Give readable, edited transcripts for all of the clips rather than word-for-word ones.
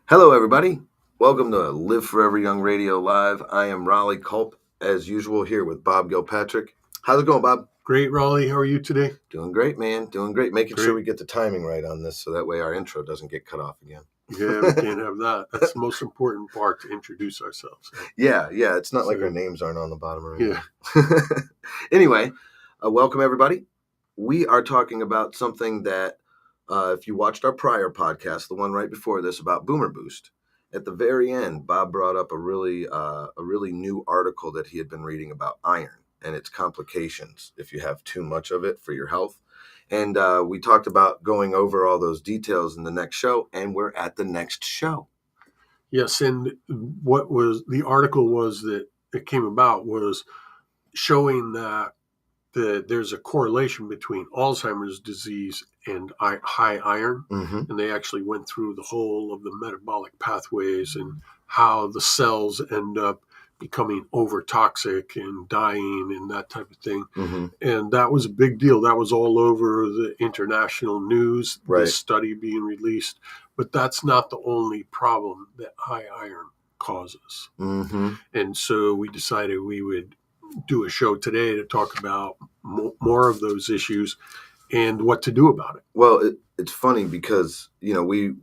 Hello, everybody. Welcome to Live Forever Young Radio Live. I am Raleigh Culp, as usual, here with Bob Gilpatrick. How's it going, Bob? Great, Raleigh. How are you today? Doing great, man. Doing great. Making sure Great. we get the timing right on this so that way our intro doesn't get cut off again. Yeah, we can't have that. That's the most important part, to introduce ourselves. Yeah. It's not like our names aren't on the bottom or anything. Yeah. Anyway, welcome, everybody. We are talking about something that, if you watched our prior podcast, the one right before this about Boomer Boost, at the very end, Bob brought up a really new article that he had been reading about iron and its complications if you have too much of it for your health. And we talked about going over all those details in the next show, and we're at the next show. Yes, and what was the article was that it came about was showing that there's a correlation between Alzheimer's disease and high iron, Mm-hmm. and they actually went through the whole of the metabolic pathways and how the cells end up becoming overtoxic and dying and that type of thing. Mm-hmm. And that was a big deal. That was all over the international news, Right. this study being released. But that's not the only problem that high iron causes. Mm-hmm. And so we decided we would do a show today to talk about more of those issues and what to do about it. Well, it's funny because, we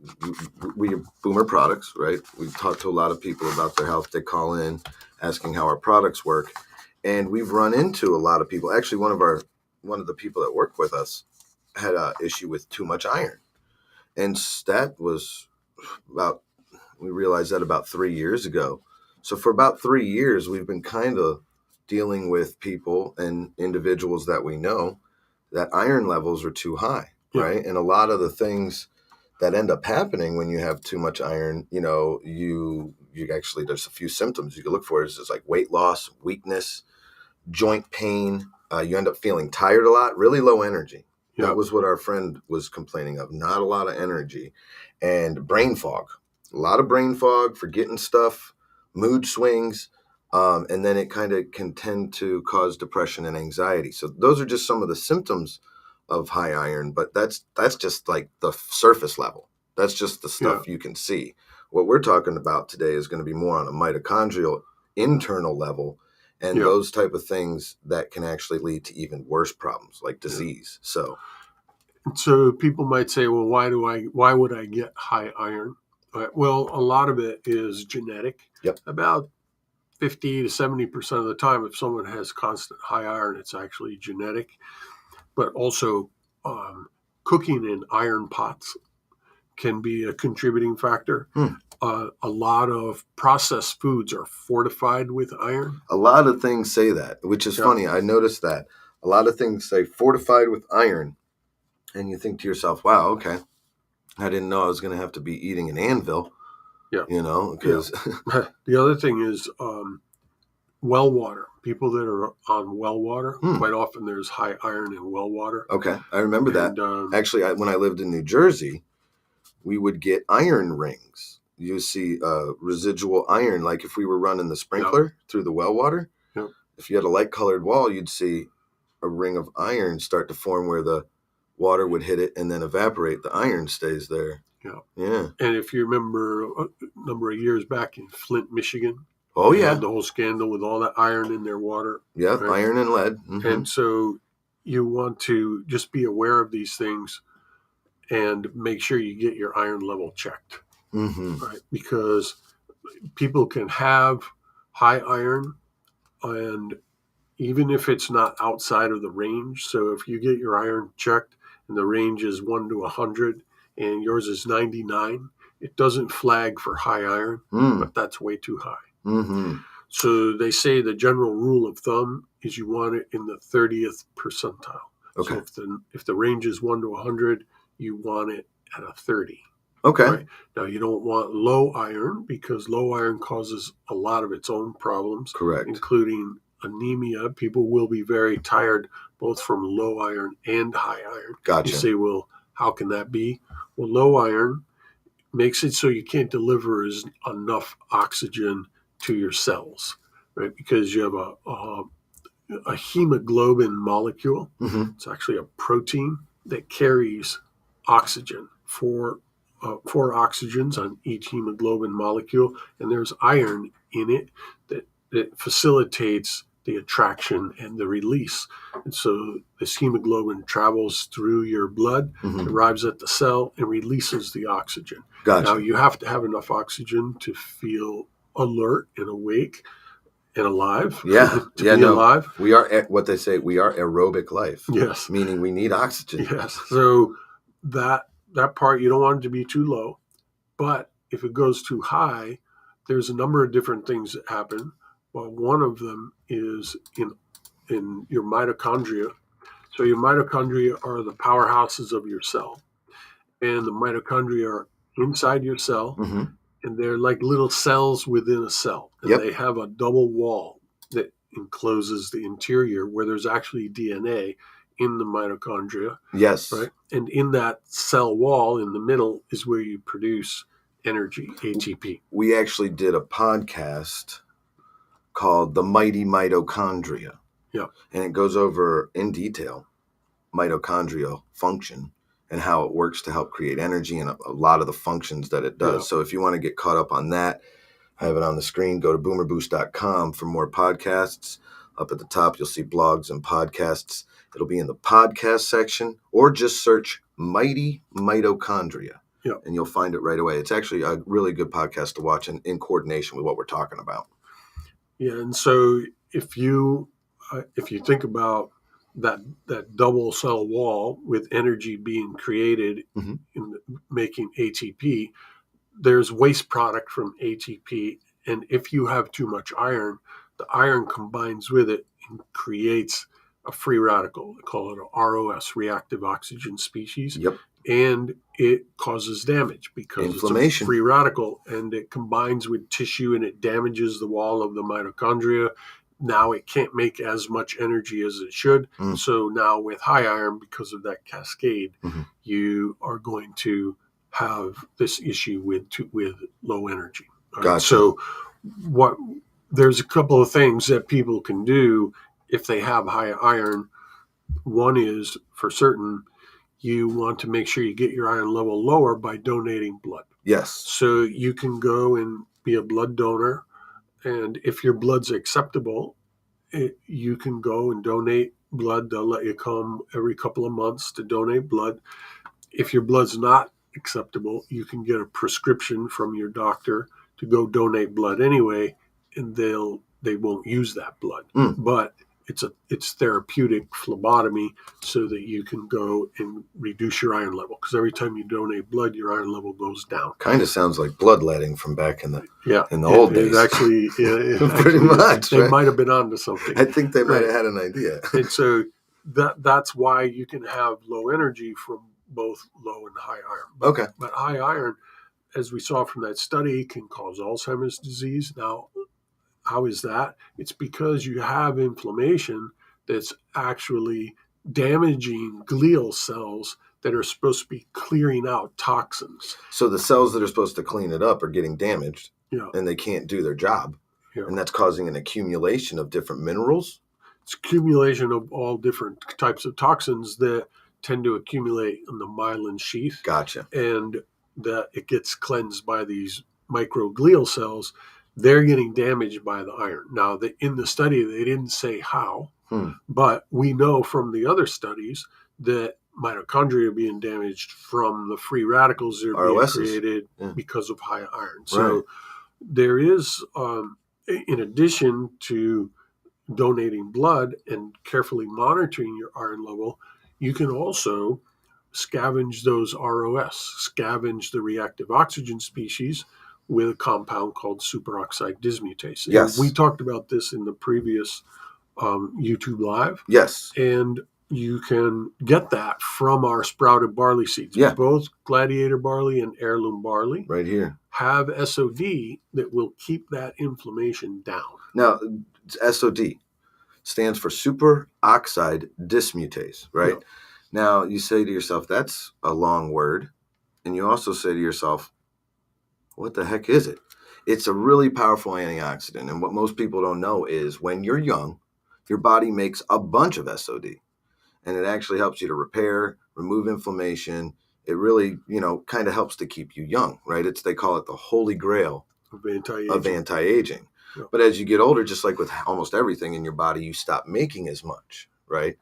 Boomer Products, right? We talk to a lot of people about their health. They call in asking how our products work. And we've run into a lot of people. Actually, one of the people that work with us had an issue with too much iron. And that was we realized that about 3 years ago. So for about 3 years, we've been kind of dealing with people and individuals that we know that iron levels are too high, right? And a lot of the things that end up happening when you have too much iron, you actually, there's a few symptoms you can look for. It's just like weight loss, weakness, joint pain. You end up feeling tired a lot, really low energy. That was what our friend was complaining of. Not a lot of energy and brain fog. A lot of brain fog, forgetting stuff, mood swings. And then it kind of can tend to cause depression and anxiety. So those are just some of the symptoms of high iron, but that's just like the surface level. That's just the stuff you can see. What we're talking about today is going to be more on a mitochondrial internal level, and those type of things that can actually lead to even worse problems like disease. So people might say, well, why would I get high iron? Well, a lot of it is genetic. Yep. About 50 to 70% of the time, if someone has constant high iron, it's actually genetic. But also, cooking in iron pots can be a contributing factor. A lot of processed foods are fortified with iron. A lot of things say that, which is funny. I noticed that. A lot of things say fortified with iron. And you think to yourself, wow, okay, I didn't know I was going to have to be eating an anvil. Because the other thing is well water. People that are on well water, quite often there's high iron in well water. Okay, I remember that. Actually, when I lived in New Jersey, we would get iron rings. You see residual iron, like if we were running the sprinkler through the well water. Yep. If you had a light-colored wall, you'd see a ring of iron start to form where the water would hit it and then evaporate. The iron stays there. Yeah. And if you remember a number of years back in Flint, Michigan, they had the whole scandal with all that iron in their water. Yeah, right? Iron and lead. Mm-hmm. And so you want to just be aware of these things and make sure you get your iron level checked. Mm-hmm. Right? Because people can have high iron, and even if it's not outside of the range, so if you get your iron checked and the range is 1 to 100 and yours is 99, it doesn't flag for high iron, but that's way too high. Mm-hmm. So they say the general rule of thumb is you want it in the 30th percentile. Okay. So if the range is 1 to 100, you want it at a 30. Okay. Right? Now, you don't want low iron because low iron causes a lot of its own problems. Correct. Including anemia. People will be very tired both from low iron and high iron. Gotcha. You say, well, how can that be? Well, low iron makes it so you can't deliver enough oxygen to your cells, right? Because you have a hemoglobin molecule. Mm-hmm. It's actually a protein that carries oxygen for 4 oxygens on each hemoglobin molecule, and there's iron in it that facilitates the attraction and the release. And so this hemoglobin travels through your blood, arrives at the cell, and releases the oxygen. Gotcha. Now, you have to have enough oxygen to feel alert and awake and alive. Yeah. to be alive. We are what they say, we are aerobic life. Yes. Meaning we need oxygen. Yes. So that part, you don't want it to be too low. But if it goes too high, there's a number of different things that happen. Well, one of them is in your mitochondria. So your mitochondria are the powerhouses of your cell. And the mitochondria are inside your cell, and they're like little cells within a cell. And they have a double wall that encloses the interior where there's actually DNA in the mitochondria. Yes. Right? And in that cell wall in the middle is where you produce energy, ATP. We actually did a podcast called The Mighty Mitochondria. Yeah. And it goes over in detail mitochondrial function and how it works to help create energy and a lot of the functions that it does. Yeah. So if you want to get caught up on that, I have it on the screen. Go to boomerboost.com for more podcasts. Up at the top, you'll see blogs and podcasts. It'll be in the podcast section, or just search Mighty Mitochondria. Yeah. And you'll find it right away. It's actually a really good podcast to watch in coordination with what we're talking about. Yeah, and so if you think about that double cell wall with energy being created in making ATP, there's waste product from ATP, and if you have too much iron, the iron combines with it and creates a free radical. They call it a ROS, reactive oxygen species. Yep. And it causes damage because inflammation. It's a free radical, and it combines with tissue and it damages the wall of the mitochondria. Now it can't make as much energy as it should. So now with high iron, because of that cascade, you are going to have this issue with low energy. Right? Gotcha. So there's a couple of things that people can do if they have high iron. One is, for certain, you want to make sure you get your iron level lower by donating blood. Yes. So you can go and be a blood donor, and if your blood's acceptable, you can go and donate blood. They'll let you come every couple of months to donate blood. If your blood's not acceptable, you can get a prescription from your doctor to go donate blood anyway, and they won't use that blood. But it's therapeutic phlebotomy so that you can go and reduce your iron level, because every time you donate blood, your iron level goes down. Kind of sounds like bloodletting from back in the old days. It actually, pretty much. They might have been onto something. I think they might have had an idea. And so that's why you can have low energy from both low and high iron. But high iron, as we saw from that study, can cause Alzheimer's disease. Now, how is that? It's because you have inflammation that's actually damaging glial cells that are supposed to be clearing out toxins. So the cells that are supposed to clean it up are getting damaged, and they can't do their job. Yeah. And that's causing an accumulation of different minerals. It's accumulation of all different types of toxins that tend to accumulate in the myelin sheath. Gotcha. And that it gets cleansed by these microglial cells. They're getting damaged by the iron. Now, in the study, they didn't say how, but we know from the other studies that mitochondria are being damaged from the free radicals that are being created because of high iron. So there is, in addition to donating blood and carefully monitoring your iron level, you can also scavenge those ROS, scavenge the reactive oxygen species with a compound called superoxide dismutase. Yes. And we talked about this in the previous YouTube Live. Yes. And you can get that from our sprouted barley seeds. Yeah. Both gladiator barley and heirloom barley right here have SOD that will keep that inflammation down. Now, SOD stands for superoxide dismutase, right? Yeah. Now, you say to yourself, that's a long word. And you also say to yourself, what the heck is it? It's a really powerful antioxidant. And what most people don't know is when you're young, your body makes a bunch of SOD. And it actually helps you to repair, remove inflammation. it really, kind of helps to keep you young, right? They call it the holy grail of anti-aging. Of anti-aging. Yeah. But as you get older, just like with almost everything in your body, you stop making as much, right?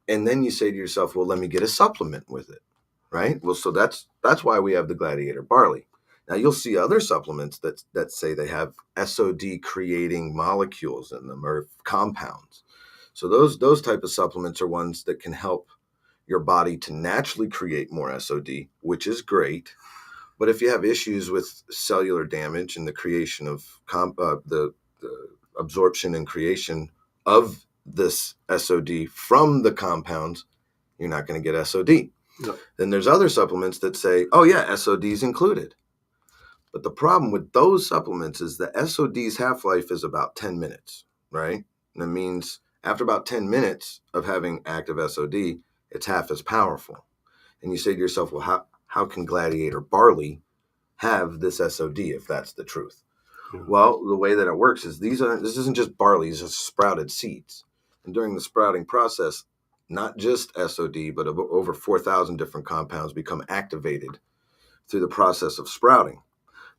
And then you say to yourself, well, let me get a supplement with it, right? Well, so that's why we have the Gladiator barley. Now you'll see other supplements that say they have SOD creating molecules in them or compounds. So those type of supplements are ones that can help your body to naturally create more SOD, which is great. But if you have issues with cellular damage and the creation of the absorption and creation of this SOD from the compounds, you're not going to get SOD. No. Then there's other supplements that say, oh yeah, SOD is included. But the problem with those supplements is the SOD's half-life is about 10 minutes, right? And that means after about 10 minutes of having active SOD, it's half as powerful. And you say to yourself, well, how can Gladiator barley have this SOD if that's the truth? Yeah. Well, the way that it works is this isn't just barley, these are sprouted seeds. And during the sprouting process, not just SOD, but over 4,000 different compounds become activated through the process of sprouting.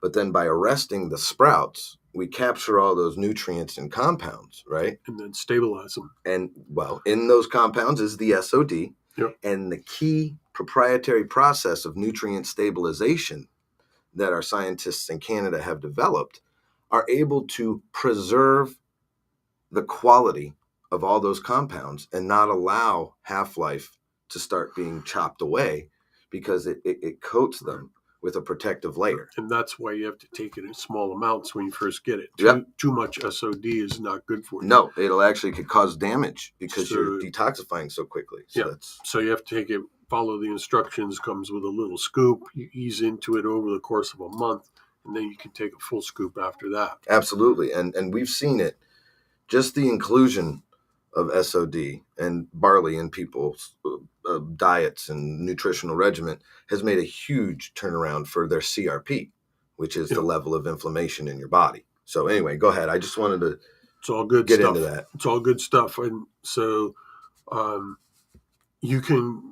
But then by arresting the sprouts, we capture all those nutrients and compounds, right? And then stabilize them. And, well, in those compounds is the SOD. Yep. And the key proprietary process of nutrient stabilization that our scientists in Canada have developed are able to preserve the quality of all those compounds and not allow half-life to start being chopped away because it coats them with a protective layer. And that's why you have to take it in small amounts when you first get it. Too much SOD is not good for you. No, could cause damage because you're detoxifying so quickly. So you have to take it, follow the instructions, comes with a little scoop. You ease into it over the course of a month, and then you can take a full scoop after that. Absolutely. And we've seen it. Just the inclusion of SOD and barley in people's diets and nutritional regimen has made a huge turnaround for their CRP, which is the level of inflammation in your body. So anyway, go ahead. I just wanted to it's all good get stuff. into that. It's all good stuff. And so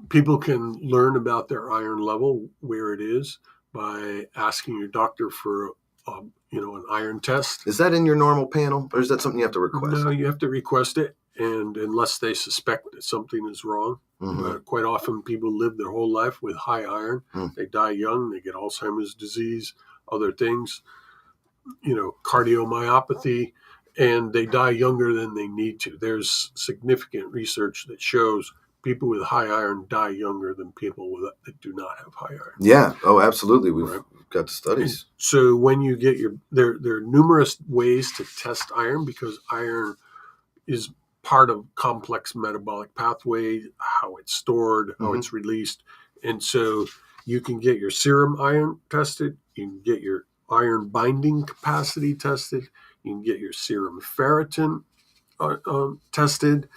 people can learn about their iron level, where it is, by asking your doctor for an iron test. Is that in your normal panel, or is that something you have to request? No, you have to request it, and unless they suspect that something is wrong. Mm-hmm. Quite often people live their whole life with high iron. They die young, they get Alzheimer's disease, other things, cardiomyopathy, and they die younger than they need to. There's significant research that shows people with high iron die younger than people that do not have high iron. Yeah. Oh, absolutely. We've got the studies. So when you get there are numerous ways to test iron because iron is part of complex metabolic pathway, how it's stored, how it's released. And so you can get your serum iron tested. You can get your iron binding capacity tested. You can get your serum ferritin tested.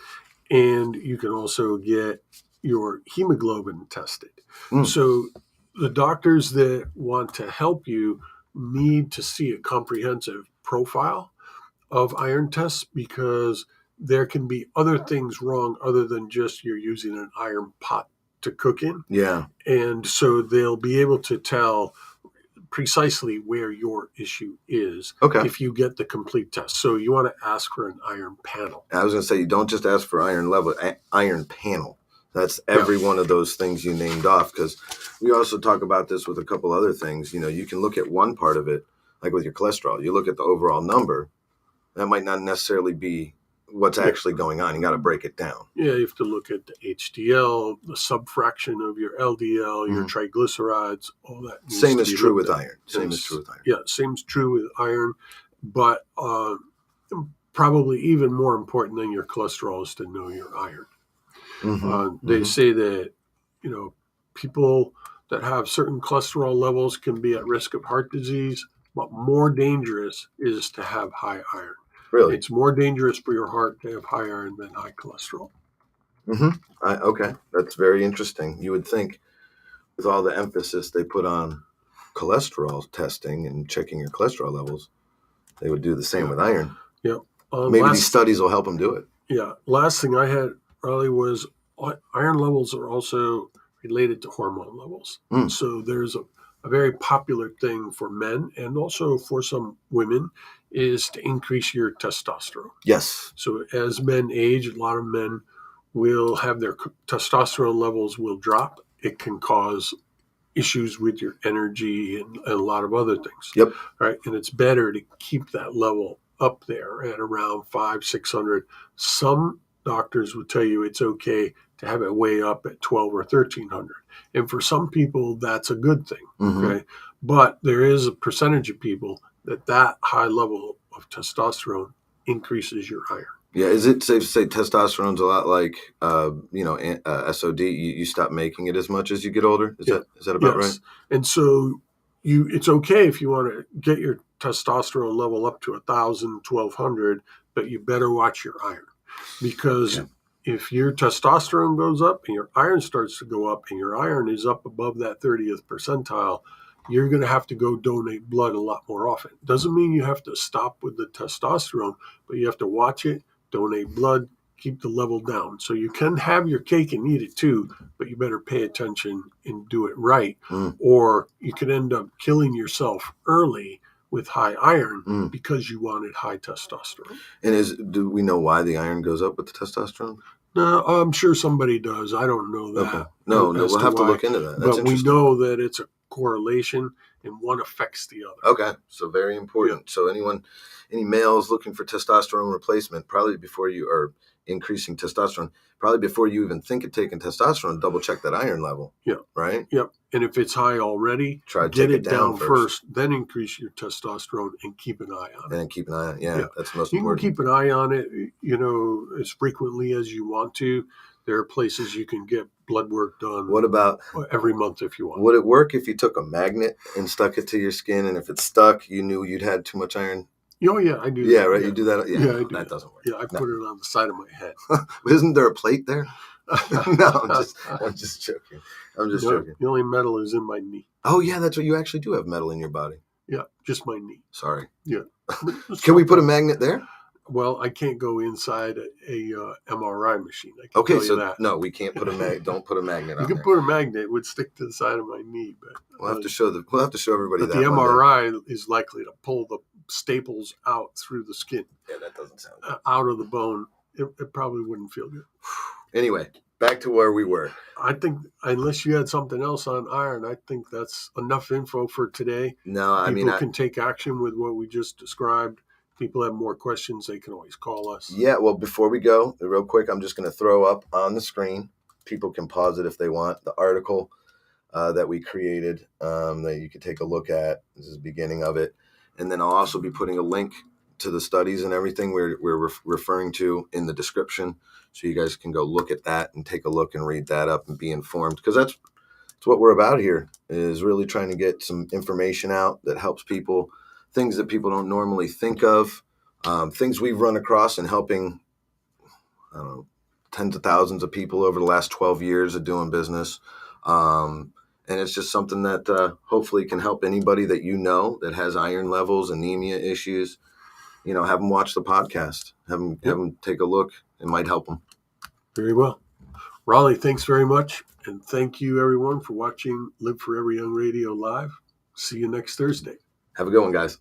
And you can also get your hemoglobin tested. So the doctors that want to help you need to see a comprehensive profile of iron tests because there can be other things wrong other than just you're using an iron pot to cook in. Yeah. And so they'll be able to tell precisely where your issue is if you get the complete test. So you want to ask for an iron panel. I was going to say, you don't just ask for iron level, iron panel. That's every one of those things you named off, because we also talk about this with a couple other things. You can look at one part of it, like with your cholesterol. You look at the overall number. That might not necessarily be what's actually going on. You got to break it down. Yeah, you have to look at the HDL, the subfraction of your LDL, your triglycerides, all that. Same is true with iron. Yeah, same is true with iron. But probably even more important than your cholesterol is to know your iron. They say that, people that have certain cholesterol levels can be at risk of heart disease, but more dangerous is to have high iron. Really? It's more dangerous for your heart to have high iron than high cholesterol. Okay. That's very interesting. You would think with all the emphasis they put on cholesterol testing and checking your cholesterol levels, they would do the same with iron. Yeah. Maybe these studies will help them do it. Yeah. Last thing I had, Riley, was iron levels are also related to hormone levels. Mm. So there's a very popular thing for men and also for some women is to increase your testosterone. Yes. So as men age, a lot of men will have their testosterone levels will drop. It can cause issues with your energy and a lot of other things. Yep. Right. And it's better to keep that level up there at around 500-600. Some doctors would tell you it's okay to have it way up at 12 or 1300. And for some people, that's a good thing. Mm-hmm. Okay. But there is a percentage of people that high level of testosterone increases your iron. Yeah, is it safe to say testosterone's a lot like, SOD? You stop making it as much as you get older? Is that about right? And so it's okay if you want to get your testosterone level up to 1,000, 1,200, but you better watch your iron. Because if your testosterone goes up and your iron starts to go up and your iron is up above that 30th percentile, you're going to have to go donate blood a lot more often. Doesn't mean you have to stop with the testosterone, but you have to watch it, donate blood, keep the level down. So you can have your cake and eat it too, but you better pay attention and do it right. Or you could end up killing yourself early with high iron because you wanted high testosterone. And do we know why the iron goes up with the testosterone? No, I'm sure somebody does. I don't know that. Okay. No, we'll have to look into that. That's but we know that it's a correlation and one affects the other. Okay, so very important. So any males looking for testosterone replacement, probably before you are increasing testosterone, probably before you even think of taking testosterone, double check that iron level. Yeah. Right? Yep. And if it's high already, try to get take it down first, then increase your testosterone and keep an eye on it. And keep an eye on it. Yeah, that's the most important. You can keep an eye on it, as frequently as you want to. There are places you can get blood work done. What about every month if you want? Would it work if you took a magnet and stuck it to your skin, and if it stuck, you knew you'd had too much iron? Oh, yeah, I do. Yeah, that. Right? Yeah. You do that? Yeah, I do. That doesn't work. Yeah, I put it on the side of my head. Isn't there a plate there? No, I'm just joking. Joking. The only metal is in my knee. Oh, yeah, that's what you actually do have metal in your body. Yeah, just my knee. Sorry. Yeah. Can we put a magnet there? Well, I can't go inside a MRI machine. I can okay, tell you that. No, we can't put a magnet. Don't put a magnet on there. You can put a magnet; it would stick to the side of my knee, but we'll have to show everybody that. The MRI is likely to pull the staples out through the skin. Yeah, that doesn't sound good. Out of the bone. It probably wouldn't feel good. Anyway, back to where we were. I think unless you had something else on iron, I think that's enough info for today. No, People can take action with what we just described. People have more questions, they can always call us. Yeah, well, before we go, real quick, I'm just going to throw up on the screen. People can pause it if they want. The article that we created that you could take a look at. This is the beginning of it. And then I'll also be putting a link to the studies and everything we're referring to in the description. So you guys can go look at that and take a look and read that up and be informed. Because that's what we're about here, is really trying to get some information out that helps people. Things that people don't normally think of, things we've run across in helping, tens of thousands of people over the last 12 years of doing business. And it's just something that hopefully can help anybody that that has iron levels, anemia issues. Have them watch the podcast. Have them take a look. It might help them. Very well. Raleigh, thanks very much. And thank you, everyone, for watching Live Forever Young Radio Live. See you next Thursday. Have a good one, guys.